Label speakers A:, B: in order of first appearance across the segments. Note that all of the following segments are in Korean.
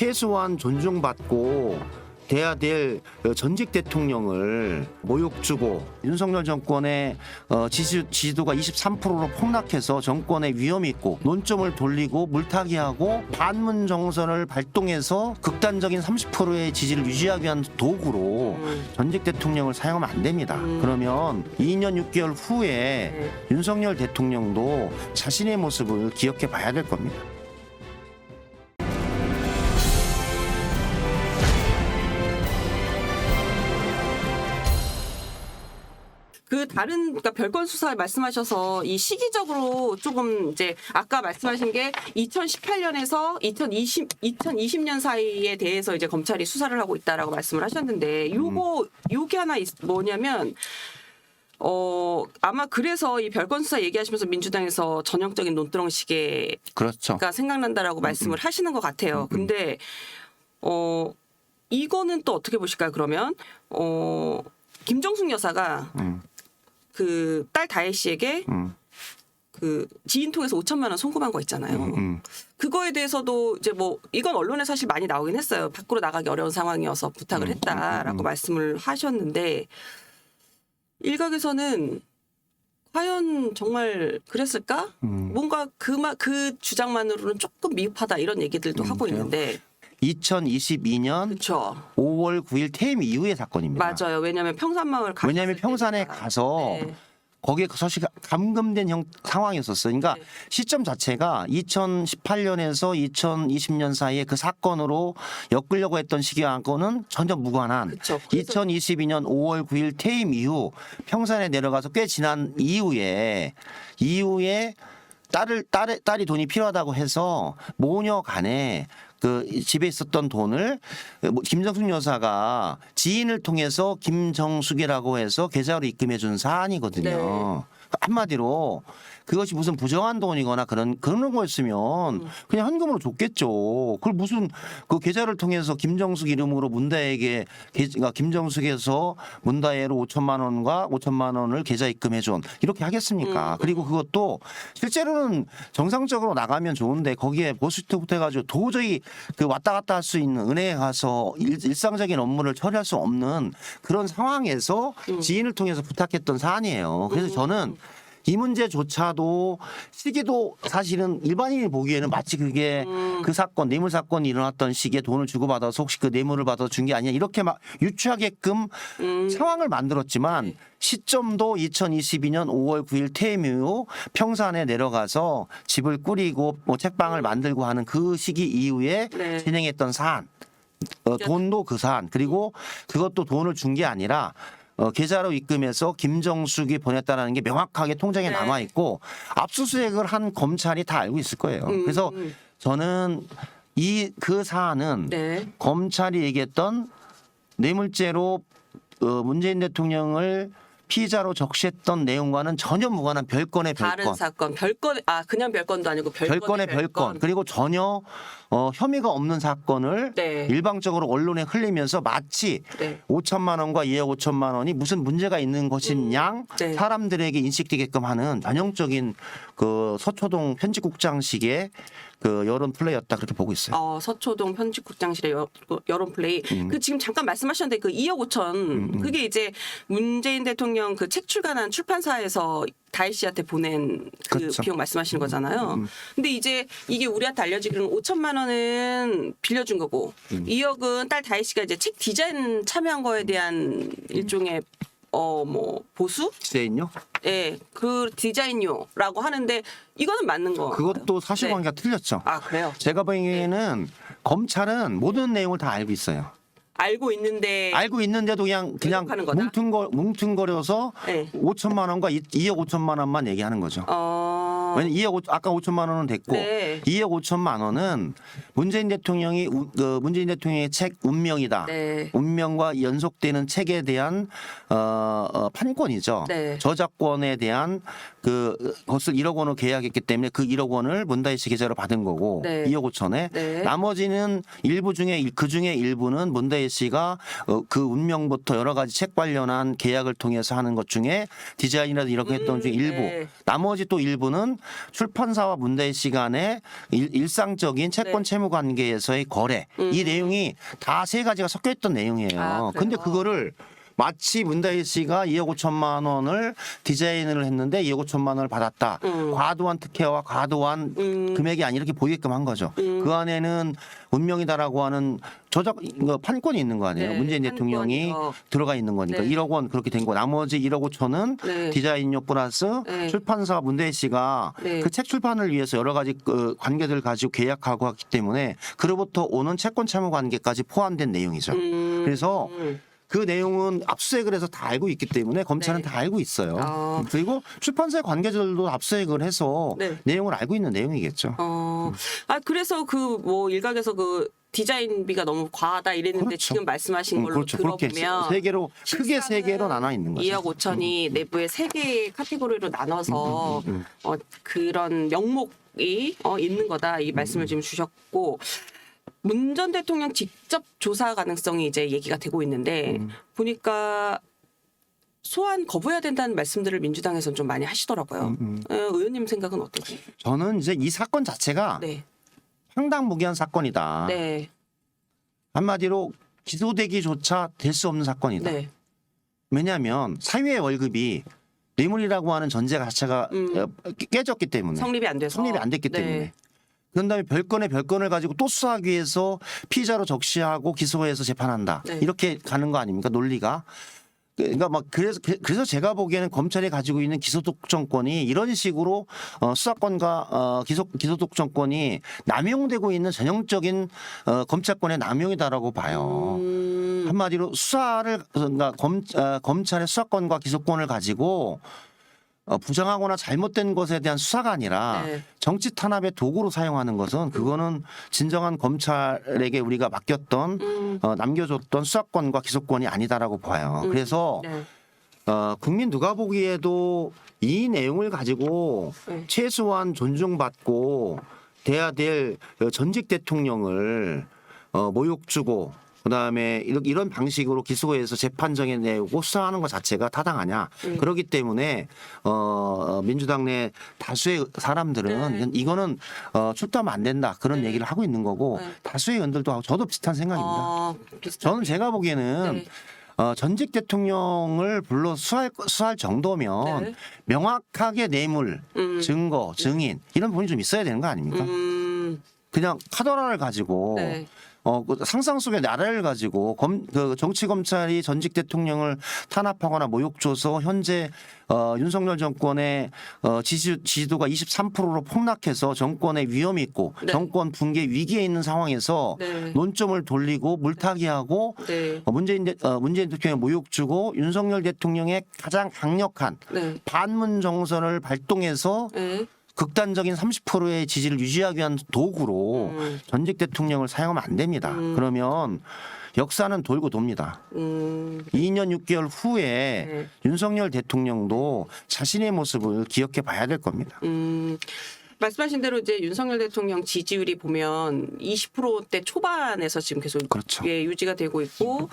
A: 최소한 존중받고 돼야 될 전직 대통령을 모욕 주고 윤석열 정권의 지지도가 23%로 폭락해서 정권에 위험이 있고 논점을 돌리고 물타기하고 반문 정선을 발동해서 극단적인 30%의 지지를 유지하기 위한 도구로 전직 대통령을 사용하면 안 됩니다. 그러면 2년 6개월 후에 윤석열 대통령도 자신의 모습을 기억해 봐야 될 겁니다.
B: 그 다른 그러니까 별건 수사 말씀하셔서 이 시기적으로 조금 이제 아까 말씀하신 게 2018년에서 2020년 사이에 대해서 이제 검찰이 수사를 하고 있다라고 말씀을 하셨는데 요게 하나 뭐냐면 아마 그래서 이 별건 수사 얘기하시면서 민주당에서 전형적인 논두렁시계가
A: 그렇죠.
B: 생각난다라고 말씀을 하시는 것 같아요. 근데 이거는 또 어떻게 보실까요? 그러면 김정숙 여사가 그 딸 다혜 씨에게 그 지인 통해서 5천만 원 송금한 거 있잖아요. 그거에 대해서도 이제 뭐 이건 언론에 사실 많이 나오긴 했어요. 밖으로 나가기 어려운 상황이어서 부탁을 했다라고 말씀을 하셨는데 일각에서는 과연 정말 그랬을까? 뭔가 그 주장만으로는 조금 미흡하다 이런 얘기들도 하고 있는데
A: 2022년
B: 그렇죠.
A: 5월 9일 퇴임 이후의 사건입니다.
B: 맞아요. 왜냐하면 평산마을
A: 왜냐하면 평산에 가서
B: 네.
A: 거기에 사실 감금된 상황이었었어요. 그러니까
B: 네.
A: 시점 자체가 2018년에서 2020년 사이에 그 사건으로 엮으려고 했던 시기와는 전혀 무관한
B: 그쵸. 그래서
A: 2022년 5월 9일 퇴임 이후 평산에 내려가서 꽤 지난 이후에 딸이 돈이 필요하다고 해서 모녀 간에 그 집에 있었던 돈을 김정숙 여사가 지인을 통해서 김정숙이라고 해서 계좌로 입금해 준 사안이거든요.
B: 네.
A: 한마디로 그것이 무슨 부정한 돈이거나 그런 거였으면 그냥 현금으로 줬겠죠. 그걸 무슨 그 계좌를 통해서 김정숙 이름으로 문다혜에게 김정숙에서 문다혜로 5천만 원과 5천만 원을 계좌 입금해 준 이렇게 하겠습니까? 그리고 그것도 실제로는 정상적으로 나가면 좋은데 거기에 보수투부터 해가지고 도저히 그 왔다 갔다 할 수 있는 은행에 가서 일상적인 업무를 처리할 수 없는 그런 상황에서 지인을 통해서 부탁했던 사안이에요. 그래서 저는 이 문제조차도 시기도 사실은 일반인이 보기에는 마치 그게 그 사건 뇌물 사건이 일어났던 시기에 돈을 주고받아서 혹시 그 뇌물을 받아 준 게 아니냐 이렇게 막 유추하게끔 상황을 만들었지만 시점도 2022년 5월 9일 퇴임 이후 평산에 내려가서 집을 꾸리고 뭐 책방을 만들고 하는 그 시기 이후에
B: 네.
A: 진행했던 사안 돈도 그 사안 그리고 그것도 돈을 준 게 아니라 계좌로 입금해서 김정숙이 보냈다는 게 명확하게 통장에
B: 네.
A: 남아 있고 압수수색을 한 검찰이 다 알고 있을 거예요. 그래서 저는 그 사안은
B: 네.
A: 검찰이 얘기했던 뇌물죄로 문재인 대통령을 피의자로 적시했던 내용과는 전혀 무관한 별건의 별건.
B: 다른 사건 별건 그냥 별건도 아니고
A: 별건의 별건 그리고 전혀 혐의가 없는 사건을
B: 네.
A: 일방적으로 언론에 흘리면서 마치
B: 네.
A: 5천만 원과 2억 5천만 원이 무슨 문제가 있는 것인 양
B: 네.
A: 사람들에게 인식되게끔 하는 전형적인 그 서초동 편집국장식의 그 여론 플레이였다 그렇게 보고 있어요.
B: 서초동 편집국장실의 여론 플레이. 그 지금 잠깐 말씀하셨는데 그 2억 5천 그게 이제 문재인 대통령 그 책 출간한 출판사에서 다혜 씨한테 보낸 그
A: 그렇죠.
B: 비용 말씀하시는 거잖아요. 근데 이제 이게 우리한테 알려지기로는 5천만 원은 빌려준 거고 2억은 딸 다혜 씨가 이제 책 디자인 참여한 거에 대한 일종의 뭐 보수?
A: 디자인요?
B: 예, 그 디자인료라고 하는데 이거는 맞는 거.
A: 그것도 사실관계가 틀렸죠.
B: 그래요?
A: 제가 보기에는 검찰은 모든 내용을 다 알고 있어요.
B: 알고 있는데
A: 알고 있는데도 그냥
B: 왜곡하는 거다?
A: 뭉퉁거려서
B: 네.
A: 5천만 원과 2억 5천만 원만 얘기하는 거죠. 왜냐면 아까 5천만 원은 됐고
B: 네.
A: 2억 5천만 원은 문재인 대통령의 책 운명이다.
B: 네.
A: 운명과 연속되는 책에 대한 판권이죠.
B: 네.
A: 저작권에 대한 그것을 1억 원으로 계약했기 때문에 그 1억 원을 문다혜 씨 계좌로 받은 거고
B: 네.
A: 2억 5천에
B: 네.
A: 나머지는 일부 중에 그중에 일부는 문다혜 씨가 그 운명부터 여러 가지 책 관련한 계약을 통해서 하는 것 중에 디자인이라도 이렇게 했던 것 중에 일부
B: 네.
A: 나머지 또 일부는 출판사와 문다혜 씨 간의 일상적인 채권
B: 네.
A: 채무 관계에서의 거래 이 내용이 다 세 가지가 섞여 있던 내용이에요.
B: 아,
A: 근데
B: 그래요?
A: 그거를 마치 문다혜 씨가 2억 5천만 원을 디자인을 했는데 2억 5천만 원을 받았다. 과도한 특혜와 과도한 금액이 아니 이렇게 보이게끔 한 거죠. 그 안에는 운명이다라고 하는 저작 판권이 있는 거 아니에요.
B: 네,
A: 문재인 대통령이
B: 판권이요.
A: 들어가 있는 거니까
B: 네.
A: 1억 원 그렇게 된 거. 나머지 1억 5천은
B: 네.
A: 디자인료 플러스
B: 네.
A: 출판사 문다혜 씨가
B: 네.
A: 그 책 출판을 위해서 여러 가지 관계들을 가지고 계약하고 했기 때문에 그로부터 오는 채권 채무 관계까지 포함된 내용이죠. 그래서 그 내용은 압수수색을 해서 다 알고 있기 때문에 검찰은
B: 네.
A: 다 알고 있어요.
B: 아.
A: 그리고 출판사의 관계자들도 압수수색을 해서
B: 네.
A: 내용을 알고 있는 내용이겠죠.
B: 그래서 그 뭐 일각에서 그 디자인비가 너무 과하다 이랬는데
A: 그렇죠.
B: 지금 말씀하신 걸로
A: 그렇죠. 그렇게
B: 들어보면
A: 세 개로 크게 세 개로 나눠 있는 거죠.
B: 2억 5천이 내부에 세 개의 카테고리로 나눠서 그런 명목이 있는 거다 이 말씀을 지금 주셨고 문 전 대통령 직접 조사 가능성이 이제 얘기가 되고 있는데 보니까 소환 거부해야 된다는 말씀들을 민주당에서는 좀 많이 하시더라고요. 의원님 생각은 어떠세요?
A: 저는 이제 이 사건 자체가
B: 네,
A: 황당무계한 사건이다.
B: 네,
A: 한마디로 기소되기조차 될 수 없는 사건이다.
B: 네,
A: 왜냐하면 사유의 월급이 뇌물이라고 하는 전제 자체가 깨졌기 때문에
B: 성립이 안 돼서
A: 성립이 안 됐기
B: 네.
A: 때문에 그런 다음에 별건의 별건을 가지고 또 수사하기 위해서 피의자로 적시하고 기소해서 재판한다.
B: 네.
A: 이렇게 가는 거 아닙니까? 논리가. 그러니까 막 그래서 제가 보기에는 검찰이 가지고 있는 기소독점권이 이런 식으로 수사권과 기소독점권이 남용되고 있는 전형적인 검찰권의 남용이다라고 봐요. 한마디로 수사를 그러니까 검찰의 수사권과 기소권을 가지고 부정하거나 잘못된 것에 대한 수사가 아니라
B: 네.
A: 정치 탄압의 도구로 사용하는 것은 그거는 진정한 검찰에게 우리가 맡겼던 남겨줬던 수사권과 기소권이 아니다라고 봐요. 그래서
B: 네.
A: 국민 누가 보기에도 이 내용을 가지고
B: 네.
A: 최소한 존중받고 돼야 될 전직 대통령을 모욕 주고 그다음에 이런 방식으로 기소해서 재판 정해내고 수사하는 것 자체가 타당하냐. 그렇기 때문에 민주당 내 다수의 사람들은 이거는 출두하면 안 된다. 그런 얘기를 하고 있는 거고 다수의 의원들도 하고 저도 비슷한 생각입니다. 저는 제가 보기에는 전직 대통령을 불러 수사할 정도면
B: 네.
A: 명확하게 뇌물, 증거, 증인 이런 부분이 좀 있어야 되는 거 아닙니까? 그냥 카더라를 가지고
B: 네.
A: 그 상상 속의 나라를 가지고 그 정치 검찰이 전직 대통령을 탄압하거나 모욕 줘서 현재 윤석열 정권의 지지도가 23%로 폭락해서 정권의 위험이 있고
B: 네.
A: 정권 붕괴 위기에 있는 상황에서
B: 네.
A: 논점을 돌리고 물타기하고
B: 네.
A: 문재인 대통령의 모욕 주고 윤석열 대통령의 가장 강력한
B: 네.
A: 반문 정선을 발동해서
B: 네.
A: 극단적인 30%의 지지를 유지하기 위한 도구로 전직 대통령을 사용하면 안 됩니다. 그러면 역사는 돌고 돕니다. 2년 6개월 후에
B: 네.
A: 윤석열 대통령도 자신의 모습을 기억해 봐야 될 겁니다.
B: 말씀하신 대로 이제 윤석열 대통령 지지율이 보면 20%대 초반에서 지금 계속
A: 그렇죠.
B: 유지가 되고 있고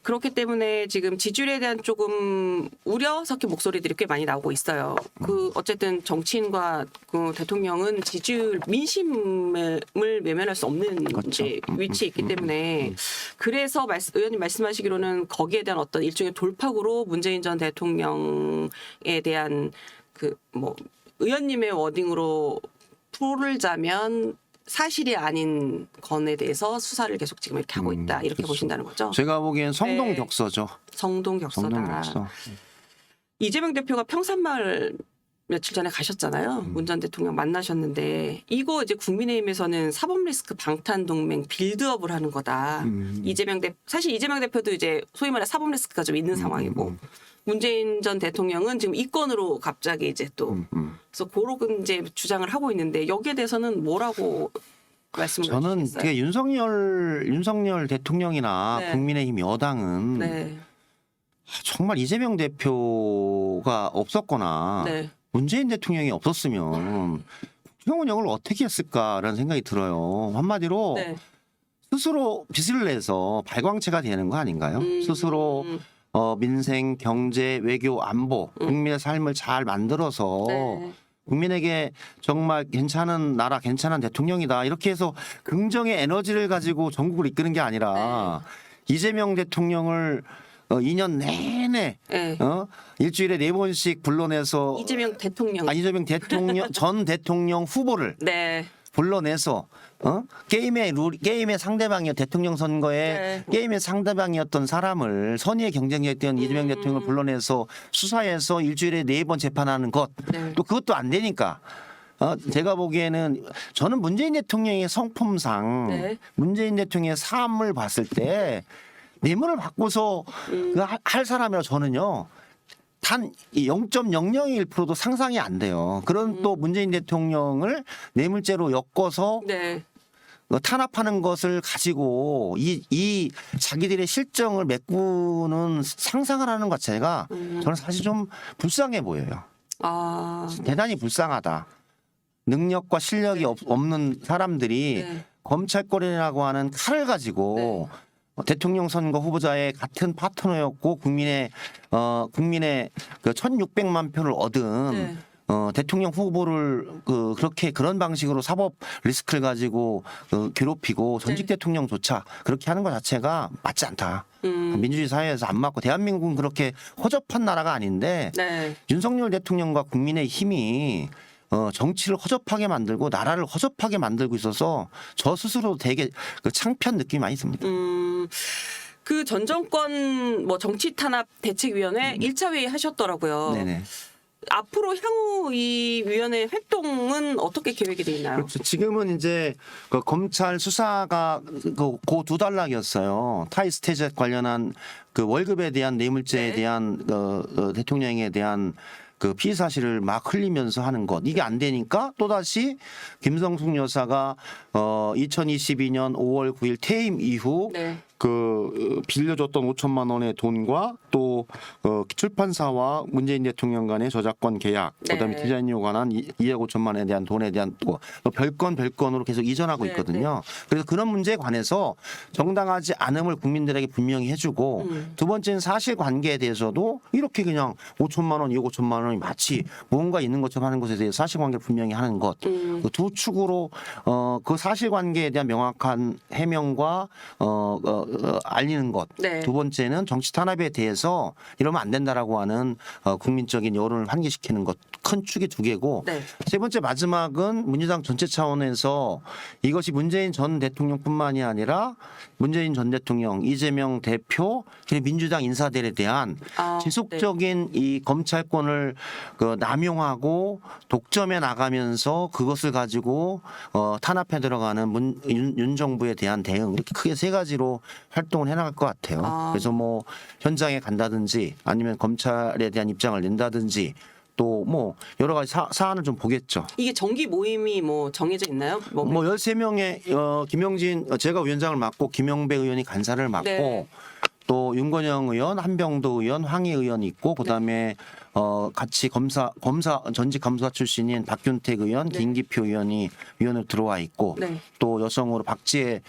B: 그렇기 때문에 지금 지지율에 대한 조금 우려 섞인 목소리들이 꽤 많이 나오고 있어요. 그 어쨌든 정치인과 그 대통령은 지지율 민심을 외면할 수 없는
A: 그렇죠.
B: 이제 위치에 있기 때문에 그래서 의원님 말씀하시기로는 거기에 대한 어떤 일종의 돌파구로 문재인 전 대통령에 대한 그 뭐 의원님의 워딩으로 풀자면 사실이 아닌 건에 대해서 수사를 계속 지금 이렇게 하고 있다 이렇게
A: 그렇죠.
B: 보신다는 거죠.
A: 제가 보기엔
B: 네.
A: 성동격서죠.
B: 성동격서다.
A: 성동격서.
B: 이재명 대표가 평산마을 며칠 전에 가셨잖아요. 문 전 대통령 만나셨는데 이거 이제 국민의힘에서는 사법 리스크 방탄 동맹 빌드업을 하는 거다. 사실 이재명 대표도 이제 소위 말해 사법 리스크가 좀 있는 상황이고 문재인 전 대통령은 지금 이권으로 갑자기 이제 또 그래서 그런 이제 주장을 하고 있는데 여기에 대해서는 뭐라고 말씀을
A: 저는
B: 주시겠어요?
A: 그게 윤석열 대통령이나
B: 네.
A: 국민의힘 여당은
B: 네.
A: 정말 이재명 대표가 없었거나
B: 네.
A: 문재인 대통령이 없었으면 국정 운영을 어떻게 했을까라는 생각이 들어요. 한마디로
B: 네.
A: 스스로 빚을 내서 발광체가 되는 거 아닌가요? 스스로 민생, 경제, 외교, 안보, 국민의 삶을 잘 만들어서
B: 네.
A: 국민에게 정말 괜찮은 나라, 괜찮은 대통령이다. 이렇게 해서 긍정의 에너지를 가지고 전국을 이끄는 게 아니라 이재명 대통령을 2년 내내
B: 네.
A: 일주일에 4번씩 불러내서
B: 이재명 대통령.
A: 이재명 대통령 전 대통령 후보를
B: 네.
A: 불러내서 게임의 상대방이었 대통령 선거에 게임의 상대방이었던 사람을 선의의 경쟁자였던 이재명 대통령을 불러내서 수사해서 일주일에 4번 재판하는 것.
B: 네.
A: 또 그것도 안 되니까 제가 보기에는 저는 문재인 대통령의 성품상
B: 네.
A: 문재인 대통령의 삶을 봤을 때 뇌물을 받고서 할 사람이라 저는요. 단 0.001%도 상상이 안 돼요. 그런 또 문재인 대통령을 뇌물죄로 엮어서
B: 네.
A: 탄압하는 것을 가지고 이 자기들의 실정을 메꾸는 상상을 하는 것 자체가 저는 사실 좀 불쌍해 보여요.
B: 아.
A: 대단히 불쌍하다. 능력과 실력이 없는 사람들이
B: 네.
A: 검찰권이라고 하는 칼을 가지고 대통령 선거 후보자의 같은 파트너였고 국민의 그 1,600만 표를 얻은
B: 네.
A: 대통령 후보를 그렇게 그런 방식으로 사법 리스크를 가지고 괴롭히고 전직 대통령조차 그렇게 하는 것 자체가 맞지 않다. 민주주의 사회에서 안 맞고 대한민국은 그렇게 허접한 나라가 아닌데
B: 네.
A: 윤석열 대통령과 국민의 힘이 정치를 허접하게 만들고 나라를 허접하게 만들고 있어서 저 스스로 되게 창피한 느낌이 많이 듭니다.
B: 그 전 정권 뭐 정치 탄압 대책위원회 1차 회의 하셨더라고요.
A: 네네.
B: 앞으로 향후 이 위원회 활동은 어떻게 계획이 돼 있나요?
A: 그렇죠. 지금은 이제 그 검찰 수사가 고 두 단락이었어요. 타이스테젯 관련한 그 월급에 대한 뇌물죄에 대한 대통령에 대한 그 피의 사실을 막 흘리면서 하는 것 이게 안 되니까 또다시 김성숙 여사가 2022년 5월 9일 퇴임 이후 그 빌려줬던 5천만 원의 돈과 또 출판사와 문재인 대통령 간의 저작권 계약, 그다음에 디자인료에 관한 2억 5천만 원에 대한 돈에 대한 또 별건으로 계속 이전하고 있거든요. 그래서 그런 문제에 관해서 정당하지 않음을 국민들에게 분명히 해주고 두 번째는 사실관계에 대해서도 이렇게 그냥 5천만 원, 2억 5천만 원이 마치 무언가 있는 것처럼 하는 것에 대해서 사실관계를 분명히 하는 것. 그 두 축으로 그 사실관계에 대한 명확한 해명과 알리는 것. 두 번째는 정치 탄압에 대해서 이러면 안 된다라고 하는 국민적인 여론을 환기시키는 것. 큰 축이 두 개고 세 번째 마지막은 민주당 전체 차원에서 이것이 문재인 전 대통령뿐만이 아니라 문재인 전 대통령, 이재명 대표, 그리고 민주당 인사들에 대한 지속적인 이 검찰권을 남용하고 독점해 나가면서 그것을 가지고 탄압해 들어가는 윤 정부에 대한 대응 이렇게 크게 세 가지로 활동을 해나갈 것 같아요. 그래서 뭐 현장에 간다든지 아니면 검찰에 대한 입장을 낸다든지 또 뭐 여러 가지 사안을 좀 보겠죠.
B: 이게 정기 모임이 뭐 정해져 있나요?
A: 뭐 13명의 김영진 제가 위원장을 맡고 김영배 의원이 간사를 맡고 또 윤건영 의원, 한병도 의원, 황희 의원이 있고 그다음에 같이 전직 검사 출신인 박균택 의원, 김기표 의원이 위원으로 들어와 있고 또 여성으로 박지혜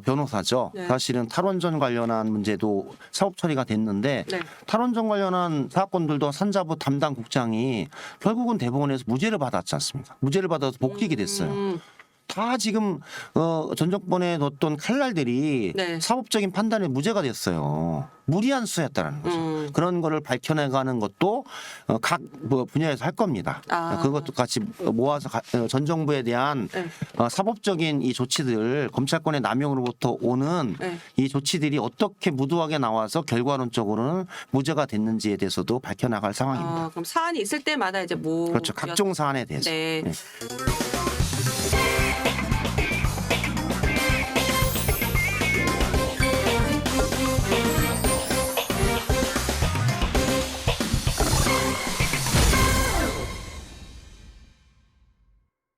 A: 변호사죠. 사실은 탈원전 관련한 문제도 사법 처리가 됐는데 탈원전 관련한 사건들도 산자부 담당 국장이 결국은 대법원에서 무죄를 받았지 않습니까? 무죄를 받아서 복직이 됐어요. 다 지금 전 정권에 뒀던 칼날들이 사법적인 판단에 무죄가 됐어요. 무리한 수였다라는 거죠. 그런 거를 밝혀내가는 것도 각 분야에서 할 겁니다. 그것도 같이 모아서 전 정부에 대한 사법적인 이 조치들 검찰권의 남용으로부터 오는 이 조치들이 어떻게 무도하게 나와서 결과론적으로는 무죄가 됐는지에 대해서도 밝혀나갈 상황입니다.
B: 그럼 사안이 있을 때마다 이제 뭐
A: 그렇죠. 각종 사안에 대해서.
B: 네.